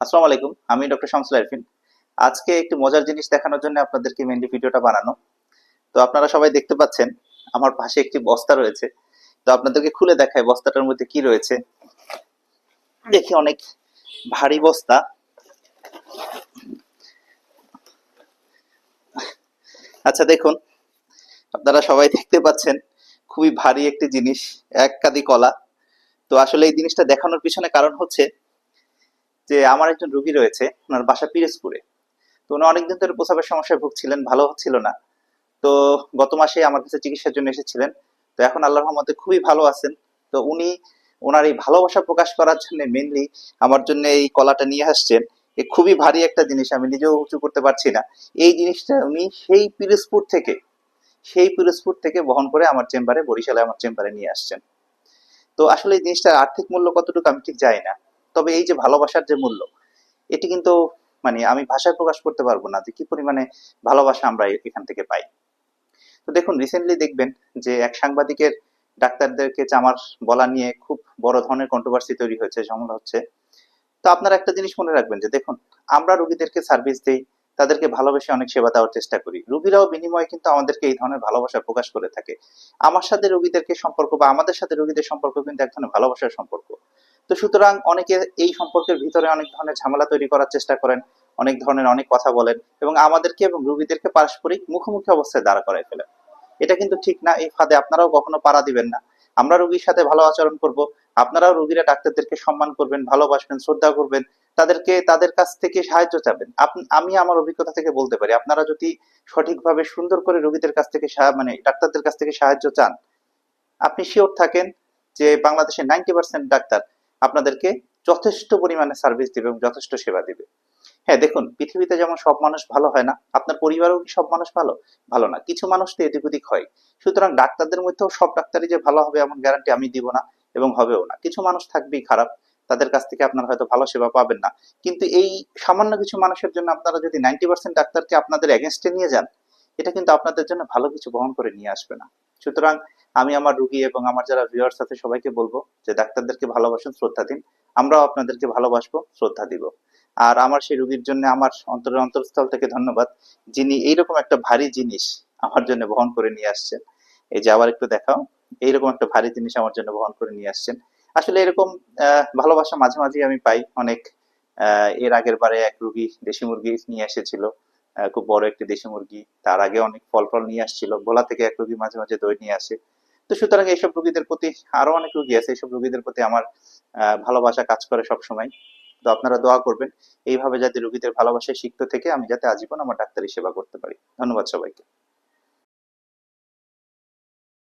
আসসালামু আলাইকুম, আমি ডক্টর শামসুল আরফিন। আজকে একটি মজার জিনিস দেখানোর জন্য আপনাদেরকে মেইনলি ভিডিওটা বানানো। তো আপনারা সবাই দেখতে পাচ্ছেন আমার পাশে একটি বস্তা রয়েছে। তো আপনাদেরকে খুলে দেখাই বস্তাটার মধ্যে কি রয়েছে। দেখি অনেক ভারী বস্তা। আচ্ছা দেখুন, আপনারা সবাই দেখতে পাচ্ছেন খুবই ভারী একটি জিনিস, এক কাঁদি কলা। তো আসলে এই জিনিসটা দেখানোর পিছনে কারণ হচ্ছে যে আমার একজন রোগী রয়েছে, ওনার বাসা পিরোজপুরে। তো উনি অনেকদিন ধরে প্রস্রাবের সমস্যায় ভুগছিলেন, ভালো হচ্ছিল না। তো গত মাসে আমার কাছে চিকিৎসার জন্য এসেছিলেন। তো এখন আল্লাহর রহমতে খুবই ভালো আছেন। তো উনি ওনার এই ভালোবাসা প্রকাশ করার জন্য মেনলি আমার জন্য এই কলাটা নিয়ে আসছেন। এ খুবই ভারী একটা জিনিস, আমি নিজেও উঁচু করতে পারছি না। এই জিনিসটা উনি সেই পিরোজপুর থেকে বহন করে আমার চেম্বারে, বরিশালে আমার চেম্বারে নিয়ে আসছেন। তো আসলে এই জিনিসটার আর্থিক মূল্য কতটুকু আমি ঠিক জানি না। তবে এই যে ভালোবাসার যে মূল্য, এটি কিন্তু মানে আমি ভাষায় প্রকাশ করতে পারবো না যে কি পরিমাণে ভালোবাসা আমরা এখান থেকে পাই। তো দেখুন, রিসেন্টলি দেখবেন যে এক সাংবাদিকের ডাক্তারদেরকে চামার বলা নিয়ে খুব বড় ধরনের কন্ট্রোভার্সি তৈরি হয়েছে, ঝামেলা হচ্ছে। তো আপনারা একটা জিনিস মনে রাখবেন যে দেখুন, আমরা রোগীদেরকে সার্ভিস দেই, তাদেরকে ভালোবেসে অনেক সেবা দেওয়ার চেষ্টা করি। রোগীরাও বিনিময়ে কিন্তু আমাদেরকে এই ধরনের ভালোবাসা প্রকাশ করে থাকে। আমার সাথে রোগীদেরকে সম্পর্ক বা আমাদের সাথে রোগীদের সম্পর্ক কিন্তু এক ধরনের ভালোবাসার সম্পর্ক। তো সুতরাং অনেকে এই সম্পর্কের ভিতরে অনেক ধরনের ঝামেলা তৈরি করার চেষ্টা করেন, অনেক ধরনের অনেক কথা বলেন এবং আমাদেরকে এবং রোগীদেরকে পারস্পরিক মুখোমুখি অবস্থায় দাঁড়া করায় ফেলেন। এটা কিন্তু ঠিক না। এই ফাঁদে আপনারাও কখনো পাড়া দিবেন না। আমরা রোগীর সাথে ভালো আচরণ করব, আপনারাও রোগীরা ডাক্তারদেরকে সম্মান করবেন, ভালোবাসবেন, শ্রদ্ধা করবেন, তাদেরকে তাদের কাছ থেকে সাহায্য চাবেন। আমি আমার অভিজ্ঞতা থেকে বলতে পারি, আপনারা যদি সঠিকভাবে সুন্দর করে রোগীদের কাছ থেকে মানে ডাক্তারদের কাছ থেকে সাহায্য চান, আপনি শিওর থাকেন যে বাংলাদেশের 90% ডাক্তার আপনাদেরকে যথেষ্ট পরিমাণে সার্ভিস দিবে এবং যথেষ্ট সেবা দিবে। হ্যাঁ দেখুন, পৃথিবীতে যেমন সব মানুষ ভালো হয় না, আপনার পরিবারেও কি সব মানুষ ভালো? ভালো না, কিছু মানুষ তো এদিক ওদিক হয়। সুতরাং ডাক্তারদের মধ্যেও সব ডাক্তারই যে ভালো হবে এমন গ্যারান্টি আমি দিব না, এবং হবেও না। কিছু মানুষ থাকবেই খারাপ, তাদের কাছ থেকে আপনার হয়তো ভালো সেবা পাবেন না। কিন্তু এই সামান্য কিছু মানুষের জন্য আপনারা যদি 90% ডাক্তারকে আপনাদের এগেনস্টে নিয়ে যান, এটা কিন্তু আপনাদের জন্য ভালো কিছু বহন করে নিয়ে আসবে না। সুতরাং আমি আমার রুগী এবং আমার যারা ভিউয়ার্স আছে সবাইকে বলবো যে ডাক্তারদেরকে ভালোবাসুন, শ্রদ্ধা দিন। আমরাও আপনাদেরকে ভালোবাসবো, শ্রদ্ধা দিব। আর আমার সেই রুগীর জন্য আমার অন্তরের অন্তঃস্থল থেকে ধন্যবাদ, যিনি এইরকম একটা ভারী জিনিস আমার জন্য বহন করে নিয়ে আসছেন। এই যে আবার একটু দেখাও, এইরকম একটা ভারী জিনিস আমার জন্য বহন করে নিয়ে আসছেন। আসলে এরকম ভালোবাসা মাঝে মাঝে আমি পাই অনেক। এর আগের বারে এক রুগী দেশি মুরগি নিয়ে এসেছিল, খুব বড় একটি দেশি মুরগি। তার আগে অনেক ফল ফল নিয়ে আসছিল, ভোলা থেকে এক রুগী মাঝে মাঝে দই নিয়ে আসে। তো সুতরাং এইসব রুগীদের প্রতি, আরো অনেক রুগী আছে, এইসব রুগীদের প্রতি আমার ভালোবাসা কাজ করে সব সময়। তো আপনারা দোয়া করবেন এইভাবে যাতে রোগীদের ভালোবাসায় সিক্ত থেকে আমি যাতে আজীবন আমার ডাক্তারি সেবা করতে পারি। ধন্যবাদ সবাইকে।